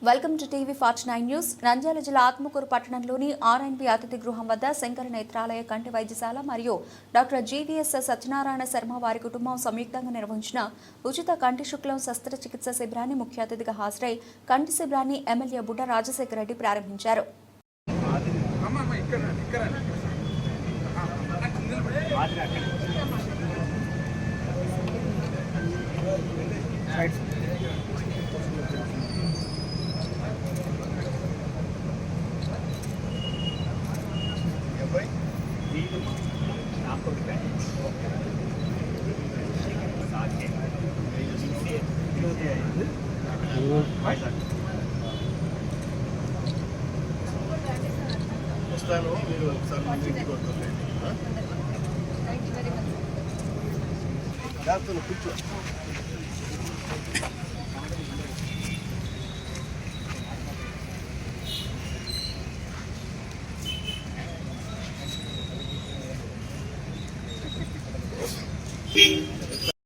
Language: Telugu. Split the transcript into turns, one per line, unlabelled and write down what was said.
Welcome to TV 49 news. Nandyal జిల్లా ఆత్మకూరు పట్టణంలోని ఆర్ఎన్బి అతిథి గృహం వద్ద శంకర నేత్రాలయ కంటి వైద్యశాల మరియు డాక్టర్ జీవీఎస్ సత్యనారాయణ శర్మ వారి కుటుంబం సంయుక్తంగా నిర్వహించిన ఉచిత కంటి శుక్లం శస్త్రచికిత్స శిబిరాన్ని ముఖ్య అతిథిగా హాజరై కంటి శిబిరాన్ని ఎమ్మెల్యే బుడ్డ రాజశేఖర రెడ్డి ప్రారంభించారు.
వస్తాను మీరు ఒకసారి కూర్చో.